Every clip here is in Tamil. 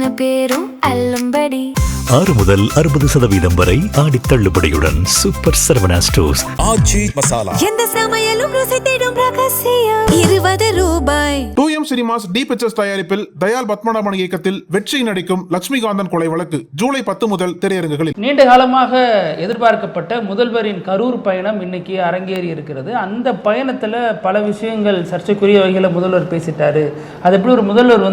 அத்தனை பேரும் அல்லும்படி 6 முதல் 60% வரை ஆடி தள்ளுபடியுடன் சூப்பர் சரவணா ஸ்டோர்ஸ். ஆச்சி மசாலா எந்த சமையலும் ருசி தேடும் ரகசியம் 20 ரூபாய். 2M சினிமாஸ் டி பிக்சர்ஸ் தயாரிப்பில் தயால் பத்மநாபன் இயக்கத்தில் வெற்றி நடிக்கும் லட்சுமிகாந்தன் கொலை வழக்கு ஜூலை 10 முதல் திரையரங்குகளில். நீண்ட காலமாக எதிர்பார்க்கப்பட்ட முதல்வரின் கரூர் பயணம் இன்னைக்கு அரங்கேறி இருக்கிறது. அந்த பயணத்தில் பல விஷயங்கள் சர்ச்சைக்குரிய வகையில் முதல்வர் பேசிட்டாரு. அது எப்படி ஒரு முதல்வர்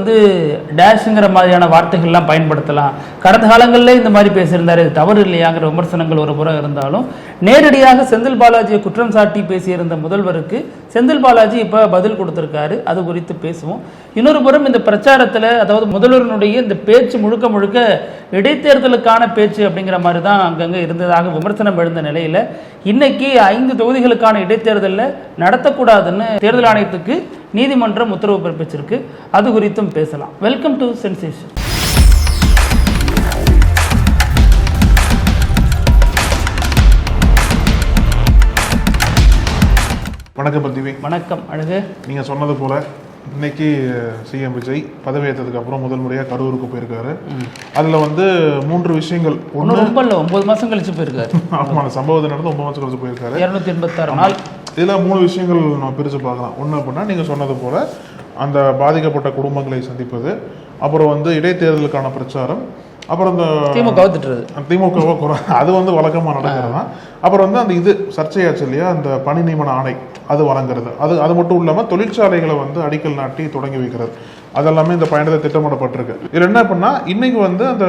டேஷுங்கிற மாதிரியான வார்த்தைகள்லாம் பயன்படுத்தலாம்? கடந்த காலங்களில் இந்த மாதிரி பேசியிருந்தாரு, இது தவறு இல்லையாங்கிற விமர்சனங்கள் ஒரு புறம் இருந்தாலும் நேரடியாக செந்தில் பாலாஜியை குற்றம் சாட்டி பேசியிருந்த முதல்வருக்கு செந்தில் பாலாஜி இப்போ பதில் கொடுத்திருக்காரு. அது குறித்து பேசுவோம். இன்னொரு புறம் இந்த பிரச்சாரத்தில், அதாவது முதல்வருடைய இந்த பேச்சு முழுக்க முழுக்க இடைத்தேர்தலுக்கான பேச்சு அப்படிங்கிற மாதிரி தான் அங்கங்கே இருந்ததாக விமர்சனம் எழுந்த நிலையில் இன்னைக்கு 5 தொகுதிகளுக்கான இடைத்தேர்தலில் நடத்தக்கூடாதுன்னு தேர்தல் ஆணையத்துக்கு நீதிமன்றம் உத்தரவு பிறப்பிச்சிருக்கு. அது குறித்தும் பேசலாம். Welcome to sensation. வணக்கம் பத்திவி. வணக்கம் அழகு. நீங்க சொன்னது போல இன்னைக்கு சிஎம் விஜய் பதவியேற்றதுக்கு அப்புறம் முதல் முறையாக கரூருக்கு போயிருக்காரு. அதுல 3 விஷயங்கள். ஒன்று ரொம்ப இல்லை, 9 மாசம் கழிச்சு போயிருக்காரு. ஆமா, அந்த சம்பவத்தை நடந்து 9 மாசம் கழிச்சு போயிருக்காரு. 286 நாள். இதுல 3 விஷயங்கள் நம்ம பிரிச்சு பார்க்கலாம். ஒண்ணு அப்படின்னா நீங்க சொன்னது போல அந்த பாதிக்கப்பட்ட குடும்பங்களை சந்திப்பது, அப்புறம் இடைத்தேர்தலுக்கான பிரச்சாரம், அப்புறம் இந்த திமுக அது வழக்கமாக நடக்கிறது தான். அப்புறம் அந்த இது சர்ச்சையாச்சு இல்லையா, அந்த பணி நியமன ஆணை அது வழங்குறது, அது மட்டும் இல்லாமல் தொழிற்சாலைகளை அடிக்கல் நாட்டி தொடங்கி வைக்கிறது, அதெல்லாமே இந்த பயணத்தை திட்டமிடப்பட்டிருக்கு. இதில் என்ன பண்ணா இன்னைக்கு அந்த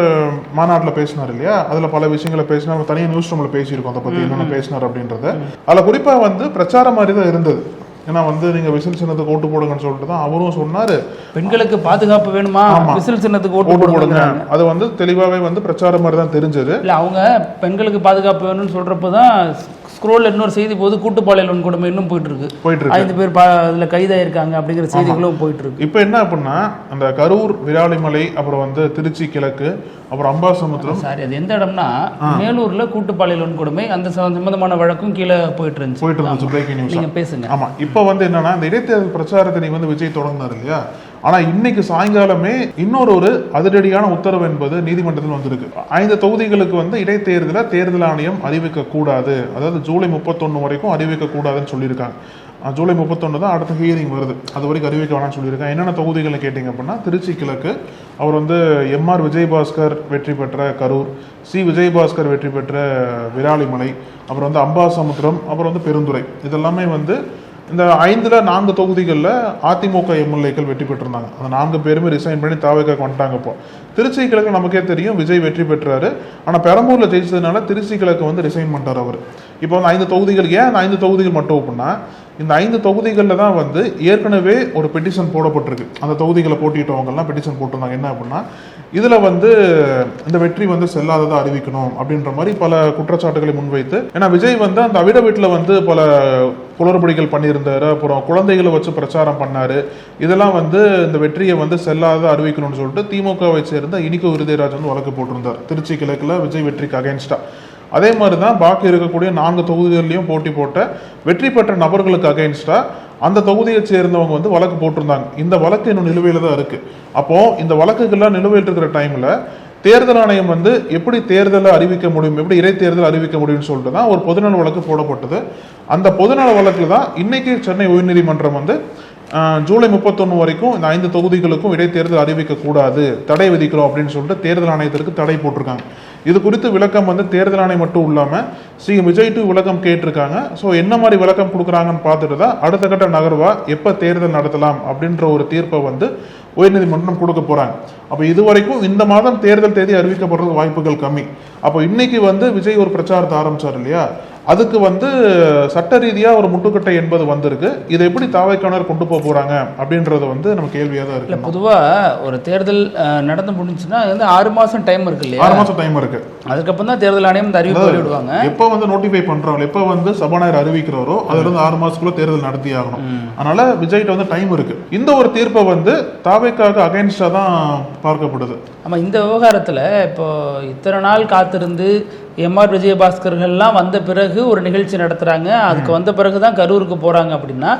மாநாட்டில் பேசினார் இல்லையா, அதில் பல விஷயங்களை பேசினார். தனியாக நியூஸ் ரூமில் பேசியிருக்கோம் அதை பற்றி என்னென்ன பேசினார் அப்படின்றத. அதில் குறிப்பாக பிரச்சாரம் மாதிரி தான் இருந்தது. ஏன்னா நீங்க விசில் சின்னத்துக்கு ஓட்டு போடுங்கன்னு சொல்லிட்டு தான் அவரும் சொன்னாரு. பெண்களுக்கு பாதுகாப்பு வேணுமா, விசில் சின்னத்துக்கு ஓட்டு போடுங்க. அது தெளிவாகவே பிரச்சாரம் மாதிரி தான் தெரிஞ்சது. இல்ல, அவங்க பெண்களுக்கு பாதுகாப்பு வேணும்னு சொல்றப்பதான் ஸ்க்ரோல்ல இன்னொரு செய்தி போது கூட்டுப்பாளையம் வன்கொடுமை இன்னும் போயிட்டு இருக்கு. 5 பேர் அதுல கைதாயிருக்காங்க அப்படிங்கிற செய்திகளும் போயிட்டு இருக்கு. இப்ப என்ன அப்படின்னா அந்த கரூர், விராலிமலை, அப்புறம் திருச்சி கிழக்கு, அப்புறம் அம்பாசமுத்திரம், சாரி அது எந்த இடம்னா மேலூர்ல கூட்டுப்பாளையம் வன்கொடுமை, அந்த சம்பந்தமான வழக்கும் கீழே போயிட்டு இருந்துச்சு. Breaking news. நீங்க பேசுங்க. ஆமா, இப்ப என்னன்னா இந்த இடைத்தேர்தல் பிரச்சாரத்தை விஜய் தொடங்கினார் இல்லையா, ஆனா இன்னைக்கு சாயங்காலமே இன்னொரு அதிரடியான உத்தரவு என்பது நீதிமன்றத்தில் வந்திருக்கு. 5 தொகுதிகளுக்கு இடைத்தேர்தலை தேர்தல் ஆணையம் அறிவிக்க கூடாது, அதாவது ஜூலை 31 வரைக்கும் அறிவிக்க கூடாதுன்னு சொல்லியிருக்காங்க. ஜூலை 31 தான் அடுத்த ஹியரிங் வருது, அது வரைக்கும் அறிவிக்க வேணாம்னு சொல்லியிருக்காங்க. என்னென்ன தொகுதிகளை கேட்டிங்க அப்படின்னா திருச்சி கிழக்கு, அவர் எம்ஆர் விஜயபாஸ்கர் வெற்றி பெற்ற கரூர், சி விஜயபாஸ்கர் வெற்றி பெற்ற விராலிமலை, அப்புறம் அம்பாசமுத்திரம், அப்புறம் பெருந்துறை. இதெல்லாமே இந்த 5ல் 4 தொகுதிகளில் அதிமுக எம்எல்ஏக்கள் வெற்றி பெற்றிருந்தாங்க. அந்த 4 பேருமே ரிசைன் பண்ணி தாவேக்காக்கு வந்துட்டாங்க. இப்போ திருச்சி கிழக்கு நமக்கே தெரியும் விஜய் வெற்றி பெற்றாரு. ஆனால் பெரம்பூரில் ஜெயிச்சதுனால திருச்சி கிழக்கு ரிசைன் பண்ணிட்டார் அவர். இப்போ 5 தொகுதிகள், ஏன் அந்த 5 தொகுதிகள் மட்டும் அப்படின்னா இந்த 5 தொகுதிகளில் தான் ஏற்கனவே ஒரு பெட்டிஷன் போடப்பட்டிருக்கு. அந்த தொகுதிகளை போட்டிட்டவங்கலாம் பெட்டிஷன் போட்டிருந்தாங்க. என்ன அப்படின்னா இதில் இந்த வெற்றி செல்லாததாக அறிவிக்கணும் அப்படின்ற மாதிரி பல குற்றச்சாட்டுகளை முன்வைத்து, ஏன்னா விஜய் அந்த அவிட வீட்டில் பல குளறுபடிகள் பண்ணியிருந்தாரு, அப்புறம் குழந்தைகளை வச்சு பிரச்சாரம் பண்ணாரு. இதெல்லாம் இந்த வெற்றியை செல்லாத அறிவிக்கணும்னு சொல்லிட்டு திமுகவை சேர்ந்த இனிகோ விருதராஜ் வழக்கு போட்டிருந்தார் திருச்சி கிழக்குல விஜய் வெற்றிக்கு அகைன்ஸ்டா. அதே மாதிரி தான் பாக்கி இருக்கக்கூடிய 4 தொகுதிகளிலையும் போட்டி போட்ட வெற்றி பெற்ற நபர்களுக்கு அகைன்ஸ்டா அந்த தொகுதியை சேர்ந்தவங்க வழக்கு போட்டிருந்தாங்க. இந்த வழக்கு இன்னும் நிலுவையில தான் இருக்கு. அப்போ இந்த வழக்குகள்லாம் நிலுவையில் இருக்கிற டைம்ல தேர்தல் ஆணையம் எப்படி தேர்தலை அறிவிக்க முடியும், எப்படி இடைத்தேர்தல் அறிவிக்க முடியும்னு சொல்லிட்டு தான் ஒரு பொதுநல வழக்கு போடப்பட்டது. அந்த பொதுநல வழக்கு தான் இன்னைக்கு சென்னை உயர்நீதிமன்றம் ஜூலை 31 வரைக்கும் இந்த 5 தொகுதிகளுக்கும் இடைத்தேர்தல் அறிவிக்க கூடாது, தடை விதிக்கிறோம் அப்படின்னு சொல்லிட்டு தேர்தல் ஆணையத்திற்கு தடை போட்டிருக்காங்க. இது குறித்து விளக்கம் தேர்தல் ஆணையம் மட்டும் இல்லாமல் சிஎம் விஜய் விளக்கம் கேட்டிருக்காங்க. ஸோ என்ன மாதிரி விளக்கம் கொடுக்குறாங்கன்னு பார்த்துட்டு தான் அடுத்த கட்ட நகர்வா எப்போ தேர்தல் நடத்தலாம் அப்படின்ற ஒரு தீர்ப்பை உயர்நீதிமன்றம் கொடுக்க போறாங்க. அப்போ இதுவரைக்கும் இந்த மாதம் தேர்தல் தேதி அறிவிக்கப்படுறது வாய்ப்புகள் கம்மி. அப்போ இன்னைக்கு விஜய் ஒரு பிரச்சாரத்தை ஆரம்பிச்சார் இல்லையா, அதுக்கு சட்ட ரீதியா ஒரு முட்டுக்கட்டை என்பது வந்திருக்கு. இதை எப்படி தாவைக்கானர் கொண்டு போக போறாங்க அப்படின்றது நம்ம கேள்வியா தான் இருக்கு. பொதுவா ஒரு தேர்தல் நடந்து முடிஞ்சுன்னா 6 மாசம் டைம் இருக்கு இல்லையா, 6 மாசம் டைம் இருக்கு. அதுக்கப்புறம் தான் தேர்தல் ஆணையம் இந்த அறிவிப்பு வெளியிடுவாங்க. எப்போ நோட்டிஃபை பண்றாங்க, எப்போ சபாநாயகர் அறிவிக்கிறாரோ அதுல இருந்து 6 மாசத்துக்குள்ள தேர்தல் நடத்தி ஆகணும். அதனால விஜய்கிட்ட டைம் இருக்கு. இந்த ஒரு தீர்ப்பை தாவைக்காக அகைன்ஸ்டா தான் பார்க்கப்படுது. ஆமா, இந்த விவகாரத்துல இப்போ இத்தனை நாள் காத்திருந்து எம்ஆர் விஜயபாஸ்கர்கள்லாம் வந்த பிறகு ஒரு நிகழ்ச்சி நடத்துகிறாங்க. அதுக்கு வந்த பிறகு தான் கரூருக்கு போகிறாங்க. அப்படின்னா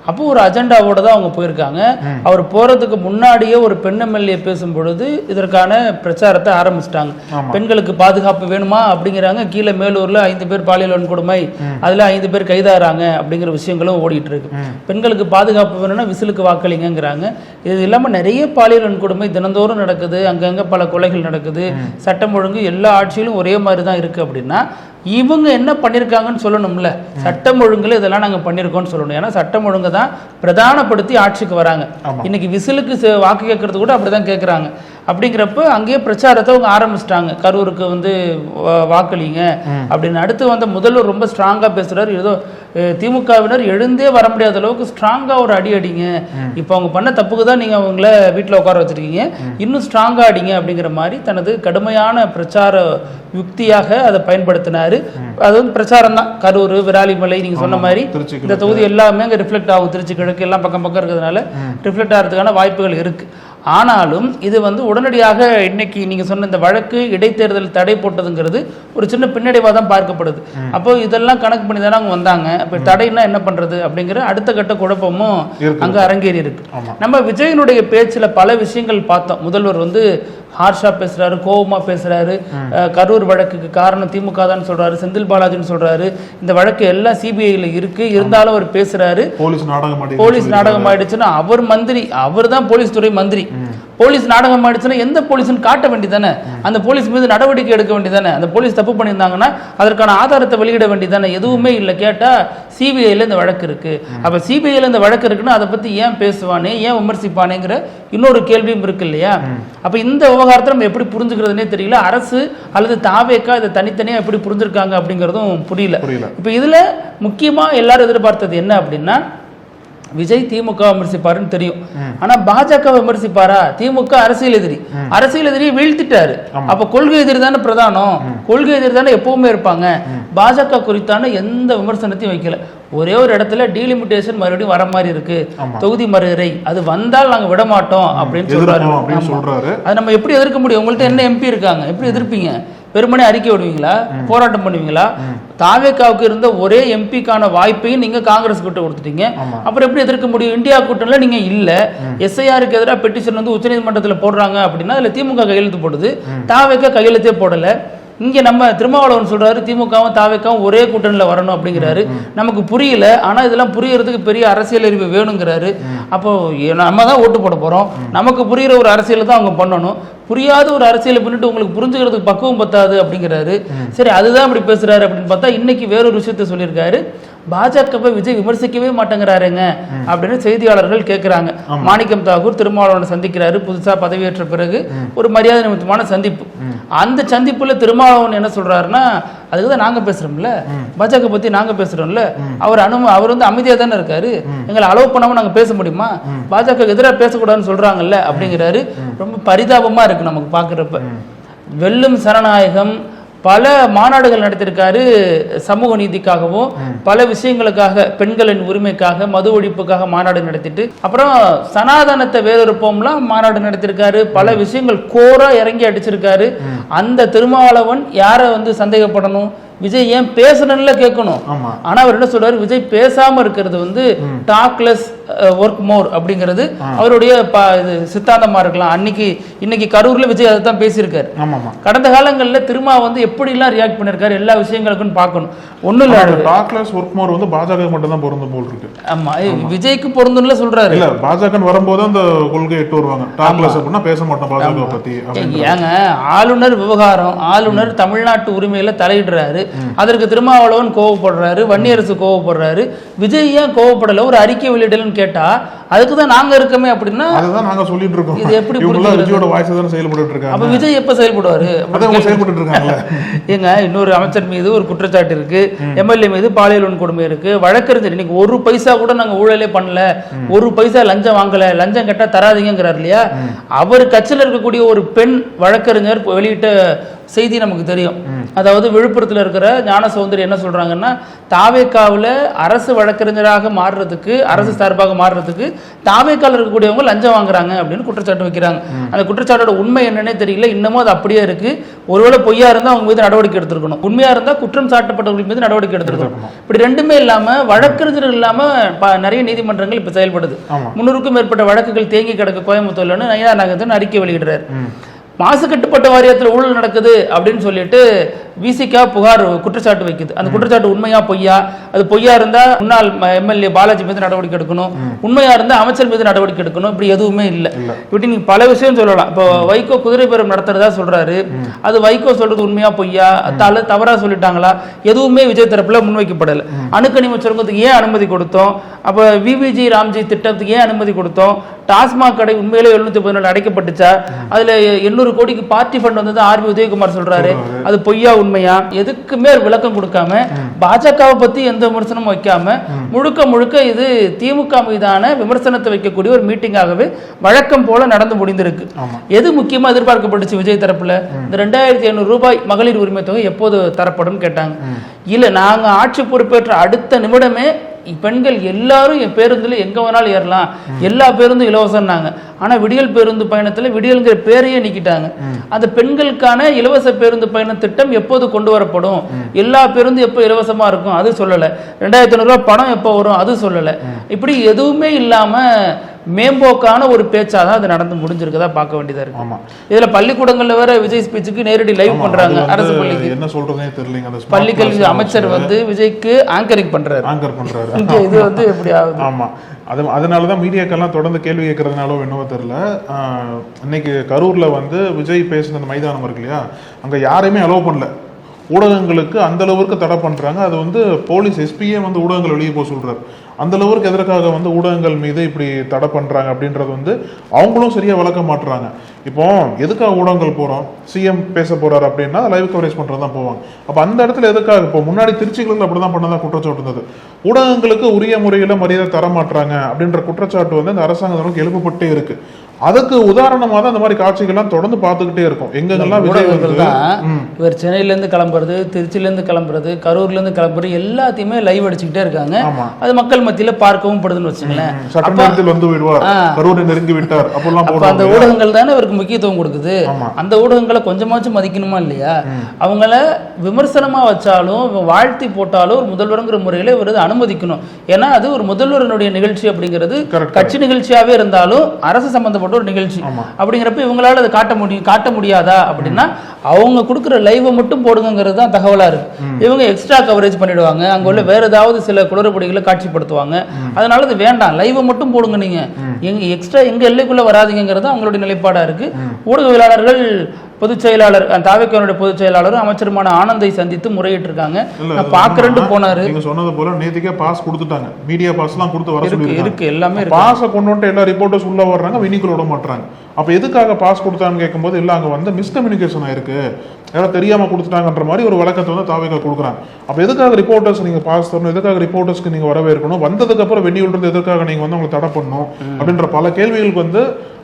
அப்போ ஒரு அஜெண்டாவோட தான் அவங்க போயிருக்காங்க. அவர் போறதுக்கு முன்னாடியே ஒரு பெண் எம்எல்ஏ பேசும் பொழுது இதற்கான பிரச்சாரத்தை ஆரம்பிச்சிட்டாங்க. பெண்களுக்கு பாதுகாப்பு வேணுமா அப்படிங்கிறாங்க. கீழே மேலூர்ல 5 பேர் பாலியல் வன்கொடுமை, அதுல 5 பேர் கைதாகிறாங்க அப்படிங்கிற விஷயங்களும் ஓடிட்டு இருக்கு. பெண்களுக்கு பாதுகாப்பு வேணும்னா விசிலுக்கு வாக்களிங்கிறாங்க. இது இல்லாம நிறைய பாலியல் வன்கொடுமை தினந்தோறும் நடக்குது, அங்கங்க பல கொலைகள் நடக்குது, சட்டம் ஒழுங்கு எல்லா ஆட்சியிலும் ஒரே மாதிரி தான் இருக்கு. அப்படின்னா இவங்க என்ன பண்ணியிருக்காங்கன்னு சொல்லணும்ல. சட்டம் ஒழுங்குல இதெல்லாம் நாங்கள் பண்ணியிருக்கோம்னு சொல்லணும். ஏன்னா சட்டம் ஒழுங்கு தான் பிரதானப்படுத்தி ஆட்சிக்கு வராங்க. இன்னைக்கு விசிலுக்கு வாக்கு கேட்கறது கூட அப்படிதான் கேட்குறாங்க. அப்படிங்கிறப்ப அங்கேயே பிரச்சாரத்தை அவங்க ஆரம்பிச்சிட்டாங்க. கரூருக்கு வந்து வாக்களிங்க அப்படின்னு. அடுத்து வந்த முதல்வர் ரொம்ப ஸ்ட்ராங்கா பேசுறாரு. ஏதோ திமுகவினர் எழுந்தே வர முடியாத அளவுக்கு ஸ்ட்ராங்கா ஒரு அடி அடிங்க. இப்போ அவங்க பண்ண தப்புக்கு தான் நீங்க அவங்கள வீட்டில் உட்கார வச்சிருக்கீங்க, இன்னும் ஸ்ட்ராங்கா அடிங்க அப்படிங்கிற மாதிரி தனது கடுமையான பிரச்சார யுக்தியாக அதை பயன்படுத்தினாரு. அது வந்து பிரச்சாரம் தான். கரூர், விராலிமலை, நீங்க சொன்ன மாதிரி இந்த தொகுதி எல்லாமே அங்கே ரிஃப்ளெக்ட் ஆகும். திருச்சி கிழக்கு எல்லாம் பக்கம் பக்கம் இருக்கிறதுனால ரிஃப்ளெக்ட் ஆகிறதுக்கான வாய்ப்புகள் இருக்கு. ஆனாலும் இது வந்து உடனடியாக இன்னைக்கு நீங்க சொன்ன இந்த வழக்கு இடைத்தேர்தல் தடை போட்டதுங்கிறது ஒரு சின்ன பின்னடைவாக தான் பார்க்கப்படுது. அப்போ இதெல்லாம் கணக்கு பண்ணி தானே அவங்க வந்தாங்க. இப்போ தடைன்னா என்ன பண்றது அப்படிங்கிற அடுத்த கட்ட குழப்பமும் அங்க அரங்கேறி இருக்கு. நம்ம விஜயனுடைய பேச்சுல பல விஷயங்கள் பார்த்தோம். முதல்வர் வந்து ஹார்ஷா பேசுறாரு, கோபமா பேசுறாரு. கரூர் வழக்குக்கு காரணம் திமுக தான் சொல்றாரு, செந்தில் பாலாஜின்னு சொல்றாரு. இந்த வழக்கு எல்லாம் சிபிஐல இருக்கு, இருந்தாலும் அவர் பேசுறாரு போலீஸ் நாடகம் ஆயிடுச்சுன்னா அவர் மந்திரி, அவர் தான் போலீஸ் துறை மந்திரி. போலீஸ் நாடகம் ஆயிடுச்சுன்னா எந்த போலீஸ்னு காட்ட வேண்டியதானே, அந்த போலீஸ் மீது நடவடிக்கை எடுக்க வேண்டியதானே. அந்த போலீஸ் தப்பு பண்ணியிருந்தாங்கன்னா அதற்கான ஆதாரத்தை வெளியிட வேண்டியதானே. எதுவுமே இல்லை. கேட்டா சிபிஐல இந்த வழக்கு இருக்கு. அப்ப சிபிஐல இந்த வழக்கு இருக்குன்னா அதை பத்தி ஏன் பேசுவானே, ஏன் விமர்சிப்பானேங்கிற இன்னொரு கேள்வியும் இருக்கு இல்லையா. அப்ப இந்த விவகாரத்தை நம்ம எப்படி புரிஞ்சுக்கிறதுனே தெரியல. அரசு அல்லது தாவேக்கா இதை தனித்தனியா எப்படி புரிஞ்சிருக்காங்க அப்படிங்கிறதும் புரியல. இப்ப இதுல முக்கியமா எல்லாரும் எதிர்பார்த்தது என்ன அப்படின்னா, விஜய் திமுக விமர்சிப்பாருன்னு தெரியும். ஆனா பாஜக விமர்சிப்பாரா? திமுக அரசியல் எதிரியை வீழ்த்திட்டாரு. அப்ப கொள்கை எதிரி தானே பிரதானம். கொள்கை எதிரி தானே எப்பவுமே இருப்பாங்க. பாஜக குறித்தான எந்த விமர்சனத்தையும் வைக்கல. ஒரே ஒரு இடத்துல டீலிமிட்டேஷன் மறுபடியும் வர மாதிரி இருக்கு, தொகுதி மறுவரை, அது வந்தால் நாங்க விட மாட்டோம் அப்படின்னு சொல்றாரு. அது நம்ம எப்படி எதிர்க்க முடியும்? உங்கள்ட்ட என்ன எம்பி இருக்காங்க, எப்படி எதிர்ப்பீங்க? வெறுமனே அறிக்கை விடுவீங்களா? போராட்டம் பண்ணுவீங்களா? தாவேக்காவுக்கு இருந்த ஒரே எம்பிக்கான வாய்ப்பையும் நீங்க காங்கிரஸ் கிட்ட கொடுத்துட்டீங்க. அப்புறம் எப்படி எதிர்க்க முடியும்? இந்தியா கூட்டணில நீங்க இல்ல. எஸ்ஐஆருக்கு எதிராக பெட்டிஷன் வந்து உச்சநீதிமன்றத்தில் போடுறாங்க அப்படின்னா அதுல திமுக கையெழுத்து போடுது, தாவேக்கா கையெழுத்தே போடல. இங்க நம்ம திருமாவளவன் சொல்றாரு திமுகவும் தாவேக்காவும் ஒரே கூட்டணியில் வரணும் அப்படிங்கிறாரு. நமக்கு புரியல. ஆனா இதெல்லாம் புரியறதுக்கு பெரிய அரசியல் அறிவு வேணுங்கிறாரு. அப்போ நம்ம தான் ஓட்டு போட போறோம். நமக்கு புரியுற ஒரு அரசியல் தான் அவங்க பண்ணணும். புரியாத ஒரு அரசியலை பண்ணிட்டு உங்களுக்கு புரிஞ்சுக்கிறதுக்கு பக்குவம் பத்தாது அப்படிங்கிறாரு. சரி, அதுதான் அப்படி பேசுறாரு அப்படின்னு பார்த்தா இன்னைக்கு வேறொரு விஷயத்த சொல்லியிருக்காரு. பாஜகவை விஜய் விமர்சிக்கவே மாட்டேங்கிறாருங்க அப்படின்னு செய்தியாளர்கள் கேட்கிறாங்க. மாணிக்கம் தாகூர் திருமாவளவனை சந்திக்கிறாரு. புதுசா பதவியேற்ற பிறகு ஒரு மரியாதை நிமித்தமான சந்திப்பு. அந்த சந்திப்புல திருமாவளவன் என்ன சொல்றாருன்னா, அதுக்குதான் நாங்க பேசுறோம்ல, பாஜக பத்தி நாங்க பேசுறோம்ல, அவர் வந்து அமைதியா தானே இருக்காரு, எங்களை அலோவ் பண்ணாம நாங்க பேச முடியுமா, பாஜக எதிராக பேசக்கூடாதுன்னு சொல்றாங்கல்ல அப்படிங்கிறாரு. ரொம்ப பரிதாபமா இருக்கு நமக்கு பாக்குறப்ப. வெல்லும் சனநாயகம் பல மாநாடுகள் நடத்திருக்காரு. சமூக நீதிக்காகவும் பல விஷயங்களுக்காக, பெண்களின் உரிமைக்காக, மது ஒழிப்புக்காக மாநாடு நடத்திட்டு, அப்புறம் சனாதனத்தை வேறொருப்போம்லாம் மாநாடு நடத்திருக்காரு. பல விஷயங்கள் கோரா இறங்கி அடிச்சிருக்காரு. அந்த திருமாவளவன் யாரை வந்து சந்தேகப்படணும்? விஜய் ஏன் பேசணும்ல கேட்கணும். ஆனா அவர் என்ன சொல்றாரு, விஜய் பேசாம இருக்கிறது வந்து டாக்லெஸ் ஒர்க் மோர் அப்படிங்கிறது அவருடைய சித்தாந்தமா இருக்கலாம். இன்னைக்கு கரூர்ல விஜய் அதை தான் பேசியிருக்காரு. கடந்த காலங்களில் திருமா வந்து எப்படி எல்லாம் ரியாக்ட் பண்ணிருக்காரு எல்லா விஷயங்களுக்கும் பார்க்கணும். ஒண்ணும் இல்ல, டாக்லெஸ் ஒர்க் மோர் வந்து பாஜக மட்டும் தான் பொருந்தும் போல் இருக்கு. ஆமா, விஜய்க்கு பொருந்தும்ல சொல்றாரு. இல்ல, பாஜக வரும்போது அந்த கொள்கை எட்டு வருவாங்க. டாக்லெஸ் அப்படின்னா பேச மாட்டோம் பாஜக பத்தி. ஏங்க, ஆளுநர் விவகாரம், ஆளுநர் தமிழ்நாட்டு உரிமையில தலையிடுறாரு. அதற்கு திருமாவளவன் கோவப்படுறாரு, வன்னியரசு கோவப்படுறாரு. விஜய் ஏன் கோவப்படல, ஒரு அறிக்கை வெளியிடலன்னு கேட்டா அதுக்கு தான் நாங்க இருக்கமே அப்படின்னா அதுதான் நாங்க சொல்லிட்டு இருக்கோம். இது எப்படி விஜயோட வாய்ஸ் தான் செயல்பட்டு இருக்காங்க. அப்ப விஜய் எப்ப செயல்படுவாரு? செயல்பட்டு இருக்காங்க. ஏங்க, இன்னொரு அமைச்சர் மீது ஒரு குற்றச்சாட்டு இருக்கு, எம்எல்ஏ மீது பாலியல் வன்கொடுமை இருக்கு, வழக்கறிஞர் இன்னைக்கு ஒரு பைசா கூட நாங்க ஊழலே பண்ணல, ஒரு பைசா லஞ்சம் வாங்கல, லஞ்சம் கேட்டா தராதீங்கிறார் இல்லையா. அவர் கட்சியில் இருக்கக்கூடிய ஒரு பெண் வழக்கறிஞர் வெளியிட்ட செய்தி நமக்கு தெரியும். அதாவது விழுப்புரத்தில் இருக்கிற ஞான சௌந்தரி என்ன சொல்றாங்கன்னா, தாவேக்காவில் அரசு வழக்கறிஞராக மாறுறதுக்கு, அரசு சார்பாக மாறுறதுக்கு தாவேக்கால இருக்கக்கூடியவங்க லஞ்சம் வாங்குறாங்க அப்படின்னு குற்றச்சாட்டு வைக்கிறாங்க. அந்த குற்றச்சாட்டோட உண்மை என்னன்னே தெரியல. இன்னமும் அது அப்படியே இருக்கு. ஒருவேளை பொய்யா இருந்தா அவங்க மீது நடவடிக்கை எடுத்திருக்கணும், உண்மையா இருந்தா குற்றம் சாட்டப்பட்டவர்கள் மீது நடவடிக்கை எடுத்திருக்கணும். இப்படி ரெண்டுமே இல்லாம வழக்கறிஞர்கள் இல்லாம நிறைய நீதிமன்றங்கள் இப்ப செயல்படுது. 300க்கும் மேற்பட்ட வழக்குகள் தேங்கி கிடக்கு கோயம்புத்தூர்ல நயினா நாகேந்திரன் அறிக்கை வெளியிடுறாரு. மாசு கட்டுப்பாட்டு வாரியத்தில் ஊழல் நடக்குது அப்படின்னு சொல்லிட்டு விசிகா புகார் குற்றச்சாட்டு வைக்குது. அந்த குற்றச்சாட்டு உண்மையா பொய்யா? அது பொய்யா இருந்தா முன்னாள் எம்எல்ஏ பாலாஜி மீது நடவடிக்கை எடுக்கணும், உண்மையா இருந்தா அமைச்சர் மீது நடவடிக்கை எடுக்கணும். இப்படி எதுவுமே இல்லை. இப்படி நீங்க பல விஷயம் சொல்லலாம். இப்போ வைகோ குதிரை பேரம் நடத்துறதா சொல்றாரு. அது வைகோ சொல்றது உண்மையா பொய்யா? தவறா சொல்லிட்டாங்களா? எதுவுமே விஜய் தரப்புல முன்வைக்கப்படல. அணுக்கனிம சுரங்கத்துக்கு ஏன் அனுமதி கொடுத்தோம்? அப்ப விபிஜி ராம்ஜி திட்டத்துக்கு ஏன் அனுமதி கொடுத்தோம்? டாஸ்மாக் கடை உண்மையிலே 714 அடைக்கப்பட்டுச்சா? அதுல 800 கோடிக்கு பார்ட்டி ஃபண்ட் வந்தது ஆர்பி உதயகுமார் சொல்றாரு. அது பொய்யா உண்மையா? எதுக்குமே விளக்கம் கொடுக்காம பாஜகவை பத்தி எந்த விமர்சனமும் வைக்காம முழுக்க முழுக்க இது திமுக மீதான விமர்சனத்தை வைக்கக்கூடிய ஒரு மீட்டிங்காகவே வழக்கம் போல நடந்து முடிந்திருக்கு. எது முக்கியமா எதிர்பார்க்கப்பட்டுச்சு விஜய் தரப்புல? இந்த 2500 ரூபாய் மகளிர் உரிமை தொகை எப்போது தரப்படும் கேட்டாங்க. இல்ல, நாங்க ஆட்சி பொறுப்பேற்ற அடுத்த நிமிடமே பெண்கள் எல்லாரும் என் பேருந்துல எங்க வேணாலும் ஏறலாம், எல்லா பேருந்தும் இலவசம்னாங்க. ஆனா விடியல் பேருந்து பயணத்துல விடியல்ங்கிற பேரையே நீக்கிட்டாங்க. அந்த பெண்களுக்கான இலவச பேருந்து பயண திட்டம் எப்போது கொண்டு வரப்படும், எல்லா பேருந்து எப்போ இலவசமா இருக்கும் அது சொல்லல, 2500 ரூபாய் பணம் எப்போ வரும் அது சொல்லல. இப்படி எதுவுமே இல்லாம மேம்போக்கான ஒரு பேச்சாதான் அது நடந்து முடிஞ்சிருக்கதா பார்க்க வேண்டியதா இருக்கு. இதுல பள்ளிக்கூடங்கள்ல வேற விஜய் ஸ்பீச்சுக்கு நேரடி லைவ் பண்றாங்க. அரசு பள்ளிக்கு என்ன சொல்றதே தெரியல. பள்ளிக்கல்வி அமைச்சர் விஜய்க்கு ஆங்கரிங் பண்றாரு. இது எப்படி ஆகுது? ஆமா, அதனாலதான் மீடியாக்கெல்லாம் தொடர்ந்து கேள்வி கேட்கறதுனால என்னவோ தெரியல. இன்னைக்கு கரூர்ல விஜய் பேசின மைதானம் இருக்கு இல்லையா, அங்க யாரையுமே அலோவ் பண்ணல. ஊடகங்களுக்கு அந்த அளவுக்கு தடை பண்றாங்க. அது போலீஸ் எஸ்பியே ஊடகங்கள் வெளியே போக சொல்றாரு. அந்த அளவுக்கு எதற்காக ஊடகங்கள் மீது இப்படி தடை பண்றாங்க அப்படின்றது அவங்களும் சரியா விளக்க மாட்டுறாங்க. இப்போ எதுக்காக ஊடகங்கள் போறோம்? சிஎம் பேச போறாரு அப்படின்னா லைவ் கவரேஜ் பண்றதுதான் போவாங்க. அப்ப அந்த இடத்துல எதுக்காக? இப்போ முன்னாடி திருச்சிகளில் அப்படிதான் பண்ணதான் குற்றச்சாட்டு இருந்தது. ஊடகங்களுக்கு உரிய முறையில மரியாதை தர மாட்டாங்க அப்படின்ற குற்றச்சாட்டு இந்த அரசாங்கத்திற்கு எழுப்பப்பட்டே இருக்கு. அதுக்கு உதாரணமா தான் இந்த மாதிரி காட்சிகள்லாம் தொடர்ந்து பார்த்துக்கிட்டே இருக்கும். எங்கெல்லாம் இவர் சென்னையில இருந்து கிளம்புறது, திருச்சியில இருந்து கிளம்புறது, கரூர்ல இருந்து கிளம்புறது எல்லாத்தையுமே லைவ் அடிச்சுக்கிட்டே இருக்காங்க. அது மக்கள் மத்தியில பார்க்கவும் படுதுன்னு வச்சுங்களேன். சட்டமன்றத்தில் விடுவார், கரூரை நெருங்கி விட்டார் அப்ப அந்த ஊடகங்கள் தானே இவருக்கு முக்கியத்துவம் கொடுக்குது. அந்த ஊடகங்களை கொஞ்சமாச்சும் மதிக்கணுமா இல்லையா? அவங்கள விமர்சனமா வச்சாலும் வாழ்த்தி போட்டாலும் ஒரு முதல்வருங்கிற முறையில இவர் அனுமதிக்கணும். ஏன்னா அது ஒரு முதல்வருடைய நிகழ்ச்சி அப்படிங்கிறது கட்சி நிகழ்ச்சியாவே இருந்தாலும் அரசு சம்பந்தப்பட்ட ஒரு நிகழ்ச்சி. அப்படிங்கிறப்ப இவங்களால அதை காட்ட முடியாதா அப்படின்னா அவங்க கொடுக்குற லைவை மட்டும் போடுங்கிறது தான் தகவலா இருக்கு. இவங்க எக்ஸ்ட்ரா கவரேஜ் பண்ணிடுவாங்க, அங்க உள்ள வேற ஏதாவது சில குளறுபடிகளை காட்சிப்படுத்துவாங்க. அதனால அது வேண்டாம், லைவை மட்டும் போடுங்க, நீங்க எக்ஸ்ட்ரா எங்க எல்லைக்குள்ள வராதிங்கிறது அவங்களுடைய நிலைப்பாடா இருக்கு. ஊடகவியலாளர்கள் பொதுச் செயலாளர் தாவேக்காவுடைய பொதுச் செயலாளரும் அமைச்சருமான ஆனந்தை சந்தித்து முறையிட்டு இருக்காங்க. பாக்குறேன்னு போனாரு. நீங்க சொன்னது போல நேத்திக்கே பாஸ் கொடுத்துட்டாங்க, மீடியா பாஸ் எல்லாம் கொடுத்து வர இருக்கு, எல்லாமே பாஸை கொண்டு வந்து எல்லா ரிப்போர்ட்டர்ஸ் உள்ள வர்றாங்க, வினிக்குள்ள விட மாட்டாங்க. அப்ப எதுக்காக பாஸ் கொடுத்தான்னு கேட்கும்போது இல்ல அங்க மிஸ்கம்யூனிகேஷன் ஆயிருக்கு, யாரும் தெரியாம கொடுத்துட்டாங்கன்ற மாதிரி ஒரு விளக்கத்தை தாவேக்கா கொடுக்குறாங்க. அப்ப எதுக்காக ரிப்போர்ட்டர்ஸ் நீங்க பாஸ் தரணும், எதுக்காக ரிப்போர்ட்டர்ஸ்க்கு நீங்க வரவேற்கணும், வந்ததுக்கு அப்புறம் வெளியூர்ல இருந்து எதுக்காக நீங்க உங்களை தடை பண்ணணும் அப்படின்ற பல கேள்விகளுக்கு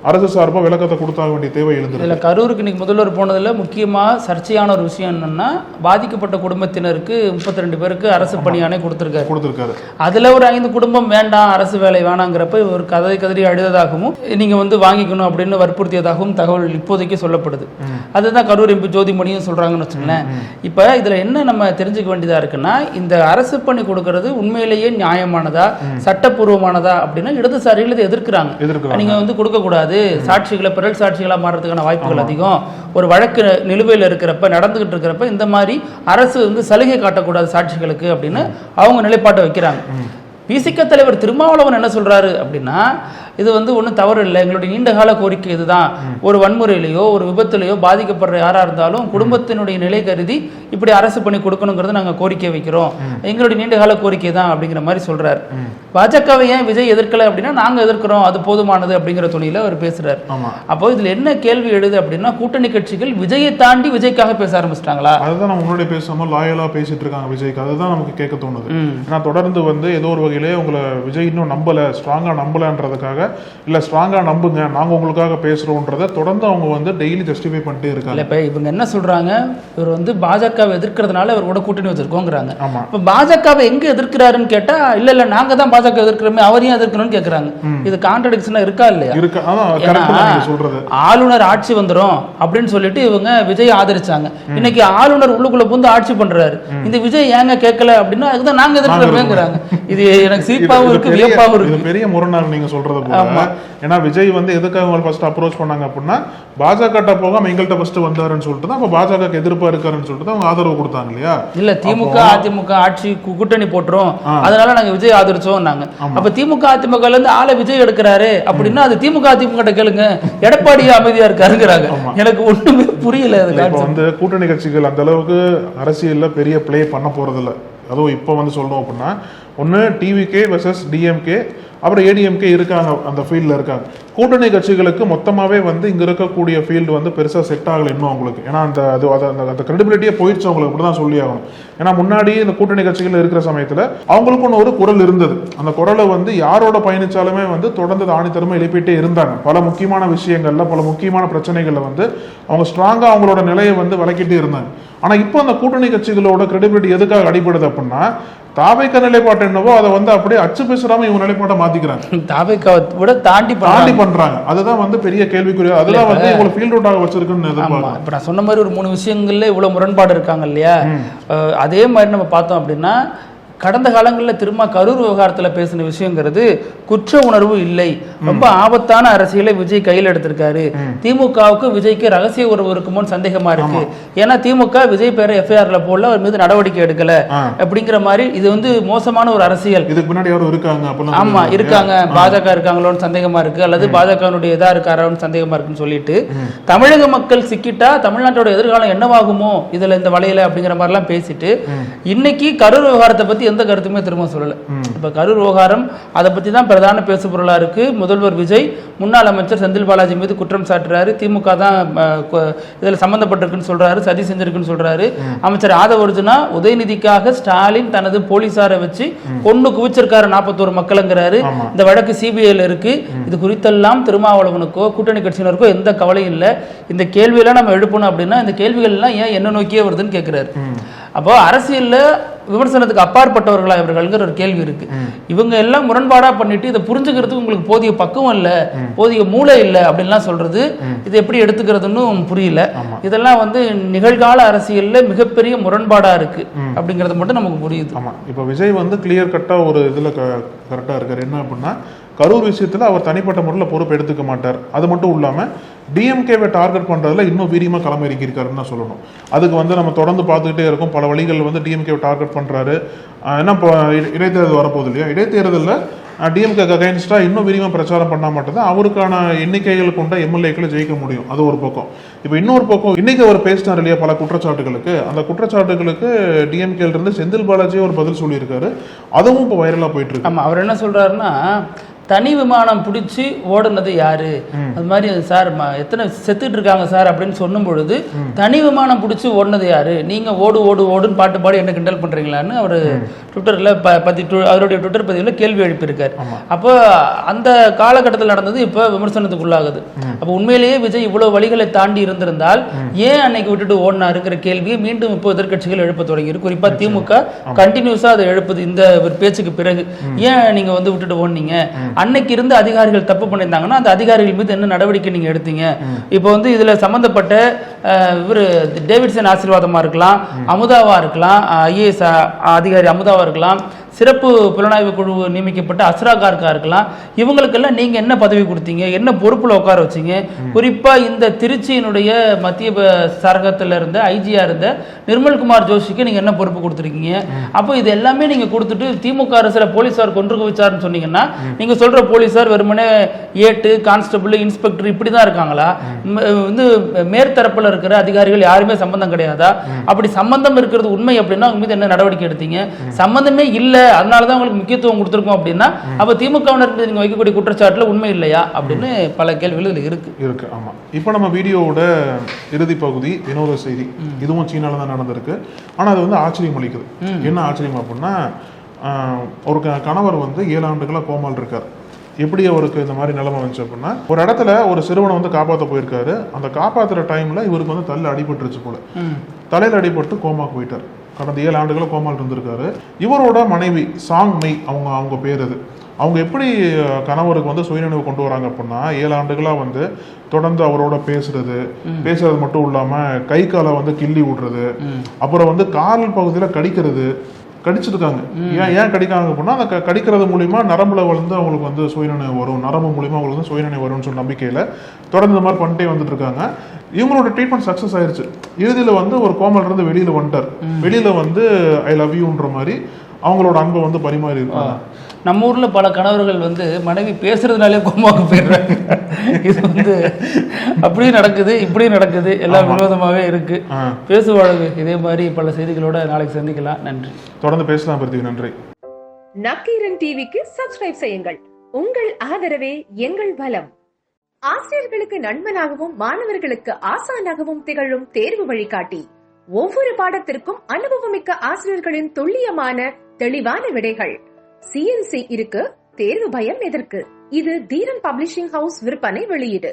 அரசு சார்பாக விளக்கத்தை கொடுத்தாக வேண்டிய தேவை எழுந்து. இதில் கரூருக்கு இன்னைக்கு முதல்வர் போனதில் முக்கியமாக சர்ச்சையான ஒரு விஷயம் என்னன்னா, பாதிக்கப்பட்ட குடும்பத்தினருக்கு 32 பேருக்கு அரசு பணியாணை கொடுத்துருக்காரு. அதில் ஒரு 5 குடும்பம் வேண்டாம், அரசு வேலை வேணாங்கிறப்ப ஒரு கதறி அழுததாகவும் நீங்கள் வாங்கிக்கணும் அப்படின்னு வற்புறுத்தியதாகவும் தகவல் இப்போதைக்கு சொல்லப்படுது. அதுதான் கரூர் எம்பி ஜோதிமணியும் சொல்றாங்கன்னு வச்சுக்கோங்களேன். இப்போ இதில் என்ன நம்ம தெரிஞ்சுக்க வேண்டியதாக இருக்குன்னா, இந்த அரசு பணி கொடுக்கறது உண்மையிலேயே நியாயமானதா சட்டப்பூர்வமானதா அப்படின்னா இடதுசாரிகள் இதை எதிர்க்கிறாங்க. நீங்கள் கொடுக்கக்கூடாது, சாட்சிகளை பிறல் சாட்சிகளா மாறதுக்கான வாய்ப்புகள் அதிகம், ஒரு வழக்கு நிலுவையில் இருக்கிறப்ப நடந்துகிட்டு இருக்கிறப்ப இந்த மாதிரி அரசு சலுகை காட்டக்கூடாது சாட்சிகளுக்கு அப்படின்னு அவங்க நிலைப்பாட்டை வைக்கிறாங்க. பிசிக தலைவர் திருமாவளவன் என்ன சொல்றாரு அப்படின்னா, இது ஒன்றும் தவறு இல்லை, எங்களுடைய நீண்டகால கோரிக்கை இதுதான். ஒரு வன்முறையிலையோ ஒரு விபத்துலையோ பாதிக்கப்படுற யாரா இருந்தாலும் குடும்பத்தினுடைய நிலை கருதி இப்படி அரசு பணி கொடுக்கணுங்கிறது நாங்கள் கோரிக்கை வைக்கிறோம், எங்களுடைய நீண்டகால கோரிக்கை தான் அப்படிங்கிற மாதிரி சொல்றாரு. பாஜகவை ஏன் விஜய் எதிர்க்கல அப்படின்னா, நாங்க எதிர்க்கிறோம், அது போதுமானது அப்படிங்கிற துணியில அவர் பேசுறாரு. அப்போ இதுல என்ன கேள்வி எழுது அப்படின்னா, கூட்டணி கட்சிகள் விஜயை தாண்டி விஜய்க்காக பேச ஆரம்பிச்சிட்டாங்களா? அதுதான் நம்ம முன்னாடி பேசாம லாயலா பேசிட்டு இருக்காங்க விஜய்க்கு. அதுதான் நமக்கு கேட்க தோணுது. ஏன்னா தொடர்ந்து ஏதோ ஒரு வகையிலே உங்களை விஜய் இன்னும் நம்பல, ஸ்ட்ராங்கா நம்பலன்றதுக்காக இல்ல ஸ்ட்ராங்கா நம்புங்க, நாங்க உங்களுக்காக பேசுறோம்ன்றத தொடர்ந்து அவங்க வந்து டெய்லி ஜஸ்டிஃபை பண்ணிட்டே இருக்காங்க. இப்ப இவங்க என்ன சொல்றாங்க, இவர் வந்து பாஜகவை எதிர்க்கிறதுனால அவர் கூட கூட்டணி வச்சிருக்கோங்கிறாங்க. ஆமா. இப்ப பாஜகவை எங்க எதிர்க்கிறாருன்னு கேட்டா இல்ல நாங்க தான் பாஜக எதிர்க்கிறோமே, அவரையும் எதிர்க்கணும்னு கேக்குறாங்க. இது கான்ட்ரடிக்ஷனா இருக்கா இல்லையா? இருக்கு. அதான் சொல்றது. ஆளுநர் ஆட்சி வந்துரும் அப்படின்னு சொல்லிட்டு இவங்க விஜய் ஆதரிச்சாங்க. இன்னைக்கு ஆளுநர் உள்ளுக்குள்ள புந்து ஆட்சி பண்றாரு, இந்த விஜய் ஏங்க கேட்கல அப்படின்னா அதுதான் நாங்க எதிர்க்கிறோமேங்கிறாங்க. இது எனக்கு சிரிப்பாவும் இருக்கு, வியப்பாவும் இருக்கு. பெரிய முரணாக நீங்க சொல்றது போல. ஏன்னா விஜய் வந்து எதுக்காக அவங்க ஃபர்ஸ்ட் அப்ரோச் பண்ணாங்க அப்படின்னா பாஜக போகாம எங்கள்கிட்ட ஃபர்ஸ்ட் வந்தாருன்னு சொல்லிட்டு தான் அப்ப பாஜக எதிர்ப்பா இருக்காருன்னு சொல்லிட்டு அவங்க ஆதரவு கொடுத்தாங்க இல்லையா? இல்ல திமுக அதிமுக ஆட்சி கூட்டணி போட்டுரும், அதனால நாங்க விஜய் ஆதரிச்சோம் நாங்க. அப்ப திமுக அதிமுக இருந்து ஆளை விஜய் எடுக்கிறாரு அப்படின்னா அது திமுக அதிமுக கேளுங்க, எடப்பாடி அமைதியா இருக்காருங்கிறாங்க. எனக்கு ஒண்ணுமே புரியல. இப்ப வந்து கூட்டணி கட்சிகள் அந்த அளவுக்கு அரசியல்ல பெரிய பிளே பண்ண போறது இல்ல. அதுவும் இப்போ வந்து சொல்லணும் அப்படின்னா ஒன்று டிவிகே வெர்சஸ் டிஎம்கே, அப்புறம் ஏடிஎம்கே இருக்காங்க, அந்த ஃபீல்டில் இருக்காங்க. கூட்டணி கட்சிகளுக்கு மொத்தமாகவே வந்து இங்கே இருக்கக்கூடிய ஃபீல்டு வந்து பெருசாக செட் ஆகலை இன்னும் அவங்களுக்கு. ஏன்னா அந்த கிரெடிபிலிட்டியே போயிடுச்சு அவங்களுக்கு, அப்படி தான் சொல்லி ஆகணும். ஏன்னா முன்னாடி இந்த கூட்டணி கட்சிகள் இருக்கிற சமயத்தில் அவங்களுக்குன்னு ஒரு குரல் இருந்தது. அந்த குரலை வந்து யாரோட பயணிச்சாலுமே வந்து தொடர்ந்து ஆணித்தரமாக எழுப்பிட்டே இருந்தாங்க. பல முக்கியமான விஷயங்கள்ல, பல முக்கியமான பிரச்சனைகளில் வந்து அவங்க ஸ்ட்ராங்காக அவங்களோட நிலையை வந்து விளக்கிட்டே இருந்தாங்க. ஆனால் இப்போ அந்த கூட்டணி கட்சிகளோட கிரெடிபிலிட்டி எதுக்காக அடிபடுது அப்படின்னா தாவேக்கா நிலைப்பாடு என்னவோ அதை வந்து அப்படியே அச்சு பேசுறாம இவங்க நிலைப்பாட்டை மாத்திக்கிறாங்க. தாவேக்காவை விட தாண்டி பண்றாங்க. அதுதான் வந்து பெரிய கேள்விக்குரிய. அதுதான் வந்து இவங்களை ஃபீல்ட் அவுட்டாக வச்சிருக்குன்னு எதிர்பார்க்கலாம். இப்ப நான் சொன்ன மாதிரி ஒரு 3 விஷயங்கள்ல இவ்வளவு முரண்பாடு இருக்காங்க இல்லையா? அதே மாதிரி நம்ம பார்த்தோம் அப்படின்னா கடந்த காலங்களில் திரும்ப கரூர் விவகாரத்தில் பேசின விஷயங்கிறது குற்ற உணர்வு இல்லை, ரொம்ப ஆபத்தான அரசியலை விஜய் கையில் எடுத்திருக்காரு. திமுகவுக்கு விஜய்க்கு ரகசிய உறவு இருக்குமோன்னு சந்தேகமா இருக்கு. ஏன்னா திமுக விஜய் பேரை எஃப்ஐஆர்ல போடல, அவர் மீது நடவடிக்கை எடுக்கல அப்படிங்கிற மாதிரி. இது வந்து மோசமான ஒரு அரசியல். இதுக்கு முன்னாடி யாரும் இருக்காங்க? ஆமா இருக்காங்க, பாஜக இருக்காங்களோன்னு சந்தேகமா இருக்கு, அல்லது பாஜகனுடைய இதா இருக்காரோன்னு சந்தேகமா இருக்குன்னு சொல்லிட்டு தமிழக மக்கள் சிக்கிட்டா தமிழ்நாட்டோட எதிர்காலம் என்னவாகுமோ இதுல இந்த வலையில அப்படிங்கிற மாதிரி எல்லாம் பேசிட்டு இன்னைக்கு கரூர் விவகாரத்தை பத்தி எந்த கருத்துமே திரும்ப சொல்லல. இப்ப கரூர் விவகாரம் அதை பத்தி தான் பிரதான பேசு பொருளா இருக்கு. முதல்வர் விஜய் முன்னாள் அமைச்சர் செந்தில் பாலாஜி மீது குற்றம் சாட்டுறாரு, திமுக தான் இதுல சம்பந்தப்பட்டிருக்குன்னு சொல்றாரு, சதி செஞ்சிருக்குன்னு சொல்றாரு. அமைச்சர் ஆதவ அர்ஜுனா உதயநிதிக்காக ஸ்டாலின் தனது போலீசாரை வச்சு கொண்டு குவிச்சிருக்காரு 41 மக்கள்ங்கிறாரு. இந்த வழக்கு சிபிஐல இருக்கு. இது குறித்தெல்லாம் திருமாவளவனுக்கோ கூட்டணி கட்சியினருக்கோ எந்த கவலையும் இல்லை. இந்த கேள்வியெல்லாம் நம்ம எழுப்பணும் அப்படின்னா இந்த கேள்விகள் எல்லாம் ஏன் என்ன நோக்கியே வருதுன்னு கேட்கிறாரு. அப்போ அரசியல்ல விமர்சனத்துக்கு அப்பாற்பட்டவர்களா இவர்கள்ங்கிற ஒரு கேள்வி இருக்கு. இவங்க எல்லாம் முரண்பாடா பண்ணிட்டு இதை புரிஞ்சுக்கிறதுக்கு உங்களுக்கு போதிய பக்குவம் இல்ல, போதிய மூளை இல்லை அப்படின்லாம் சொல்றது இது எப்படி எடுத்துக்கிறதுன்னு புரியல. இதெல்லாம் வந்து நிகழ்கால அரசியல்ல மிகப்பெரிய முரண்பாடா இருக்கு அப்படிங்கறது மட்டும் நமக்கு புரியுது. ஆமா, இப்ப விஜய் வந்து கிளியர் கட்டா ஒரு இதுல கரெக்டா இருக்காரு. என்ன அப்படின்னா கரூர் விஷயத்துல அவர் தனிப்பட்ட முறையில் பொறுப்பு எடுத்துக்க மாட்டார். அது மட்டும் இல்லாம டிஎம்கேவை டார்கெட் பண்றதுல இன்னும் வீரியமா களமிறங்கி இருக்காருன்னு தான் சொல்லணும். அதுக்கு வந்து நம்ம தொடர்ந்து பார்த்துக்கிட்டே இருக்கோம். பல வழிகள் வந்து டிஎம்கேவை டார்கெட் பண்றாரு. ஏன்னா இடைத்தேர்தல் வரப்போகுது இல்லையா? இடைத்தேர்தலில் டிஎம்கேக்கு அகைன்ஸ்டா இன்னும் விரிவாக பிரச்சாரம் பண்ணால் மட்டும்தான் அவருக்கான எண்ணிக்கைகள் கொண்ட எம்எல்ஏக்களை ஜெயிக்க முடியும். அது ஒரு பக்கம். இப்போ இன்னொரு பக்கம் இன்னைக்கு அவர் பேசினார் இல்லையா பல குற்றச்சாட்டுகளுக்கு, அந்த குற்றச்சாட்டுகளுக்கு டிஎம்கேல இருந்து செந்தில் பாலாஜி ஒரு பதில் சொல்லியிருக்காரு. அதுவும் இப்போ வைரலாக போயிட்டு இருக்கு. ஆமா, அவர் என்ன சொல்றாருன்னா தனி விமானம் பிடிச்சி ஓடுனது யாரு, அது மாதிரி சார் எத்தனை செத்துட்டு இருக்காங்க சார் அப்படின்னு சொல்லும் பொழுது தனி விமானம் பிடிச்சி ஓடுனது யாரு, நீங்க ஓடு ஓடு ஓடுன்னு பாட்டு பாடி என்ன கிண்டல் பண்றீங்களான்னு அவர் ட்விட்டர்ல அவருடைய ட்விட்டர் பதிவுல கேள்வி எழுப்பியிருக்காரு. அப்போ அந்த காலகட்டத்தில் நடந்தது இப்ப விமர்சனத்துக்குள்ளாகுது. அப்போ உண்மையிலேயே விஜய் இவ்வளவு வழிகளை தாண்டி இருந்திருந்தால் ஏன் அன்னைக்கு விட்டுட்டு ஓடினா இருக்கிற கேள்வியை மீண்டும் இப்போ எதிர்கட்சிகள் எழுப்ப தொடங்கி, குறிப்பா திமுக கண்டினியூஸா அதை எழுப்புது. இந்த பேச்சுக்கு பிறகு ஏன் நீங்க வந்து விட்டுட்டு ஓடுனீங்க, அன்னைக்கு இருந்து அதிகாரிகள் தப்பு பண்ணியிருந்தாங்கன்னா அந்த அதிகாரிகள் மீது என்ன நடவடிக்கை நீங்க எடுத்தீங்க. இப்போ வந்து இதுல சம்பந்தப்பட்ட இவர் டேவிட்சன் ஆசீர்வாதமா இருக்கலாம், அமுதாவா இருக்கலாம், ஐஏஎஸ் அதிகாரி அமுதாவா இருக்கலாம், சிறப்பு புலனாய்வு குழு நியமிக்கப்பட்ட அஸ்ரா கார்கா இருக்கலாம், இவங்களுக்கெல்லாம் நீங்க என்ன பதவி கொடுத்தீங்க, என்ன பொறுப்புல உட்கார வச்சீங்க. குறிப்பா இந்த திருச்சியினுடைய மத்திய சரகத்துல இருந்த ஐஜியா இருந்த நிர்மல்குமார் ஜோஷிக்கு நீங்க என்ன பொறுப்பு கொடுத்துருக்கீங்க. அப்போ இது எல்லாமே நீங்க கொடுத்துட்டு திமுக அரசுல போலீசார் கொன்று குவிச்சாருன்னு சொன்னீங்கன்னா நீங்க சொல்ற போலீசார் வெறுமனே ஏட்டு கான்ஸ்டபிள் இன்ஸ்பெக்டர் இப்படிதான் இருக்காங்களா, வந்து மேற்தரப்புல இருக்கிற அதிகாரிகள் யாருமே சம்பந்தம் கிடையாதா? அப்படி சம்பந்தம் இருக்கிறது உண்மை அப்படின்னா அவங்க மீது என்ன நடவடிக்கை எடுத்தீங்க? சம்பந்தமே இல்லை அதனாலதான் உங்களுக்கு முக்கியத்துவம் கொடுத்திருக்கோம் அப்படின்னா அப்ப திமுகவினர் மீது நீங்க வைக்கக்கூடிய குற்றச்சாட்டுல உண்மை இல்லையா அப்படின்னு பல கேள்விகள் இருக்கு. ஆமா, இப்போ நம்ம வீடியோவோட இறுதி பகுதி வினோத செய்தி. இதுவும் சீனால தான் நடந்திருக்கு. ஆனா அது வந்து ஆச்சரியம் அளிக்குது. என்ன ஆச்சரியம் அப்படின்னா ஒரு கணவர் வந்து 7 ஆண்டுகளா கோமால் இருக்கார். எப்படி அவருக்கு இந்த மாதிரி நிலைமை வந்துச்சு அப்படின்னா, ஒரு இடத்துல ஒரு சிறுவனை வந்து காப்பாற்ற போயிருக்காரு. அந்த காப்பாற்றுற டைம்ல இவருக்கு வந்து தள்ள அடிபட்டுருச்சு போல. தலையில அடிபட்டு கோமாக்கு போயிட்டார். கடந்த 7 ஆண்டுகளும் கோமால் இருந்திருக்காரு. இவரோட மனைவி சாங் மெய், அவங்க பேர் அது. அவங்க எப்படி கணவருக்கு வந்து சுயநினைவு கொண்டு வராங்க அப்படின்னா, 7 ஆண்டுகளா வந்து தொடர்ந்து அவரோட பேசுறது மட்டும் இல்லாம கை காலை வந்து கிள்ளி விடுறது, அப்புறம் வந்து கால் பகுதியில கடிச்சிருக்காங்க. ஏன் கடிக்காங்க அப்படின்னா, அந்த கடிக்கிறது மூலியமா நரம்புல வந்து அவங்களுக்கு வந்து சுயநினைவு வரும், நரம்பு மூலியமா அவங்களுக்கு வந்து சுயநினைவு வரும்னு சொல்லி நம்பிக்கையில தொடர்ந்து இந்த மாதிரி பண்ணிட்டே வந்துட்டு இருக்காங்க. இவங்களோட ட்ரீட்மெண்ட் சக்சஸ் ஆயிருச்சு. இறுதியில வந்து ஒரு கோமால இருந்து வெளியில வந்துட்டார். வெளியில வந்து ஐ லவ் யூன்ற மாதிரி அவங்களோட அன்பை வந்து பரிமாறி இருக்காங்க. நம்ம ஊர்ல பல கணவர்கள் வந்து மனைவி பேசுறதுனாலே கோமாவுக்கு போயிடுறாங்க. இது வந்து அப்படியும் நடக்குது, இப்படியும் நடக்குது, எல்லாம் விரோதமாவே இருக்கு. பேசுவாழகு இதே மாதிரி பல செய்திகளோட நாளைக்கு சந்திக்கலாம். நன்றி. தொடர்ந்து பேசலாம் பிருத்திவி. நன்றி. நக்கீரன் டிவிக்கு சப்ஸ்கிரைப் செய்யுங்கள். உங்கள் ஆதரவே எங்கள் பலம். ஆசிரியர்களுக்கு நண்பனாகவும் மாணவர்களுக்கு ஆசானாகவும் திகழும் தேர்வு வழிகாட்டி. ஒவ்வொரு பாடத்திற்கும் அனுபவமிக்க ஆசிரியர்களின் துல்லியமான தெளிவான விடைகள். CNC இருக்கு, தேர்வு பயம் எதற்கு? இது தீரன் பப்ளிஷிங் ஹவுஸ் விற்பனை வெளியீடு.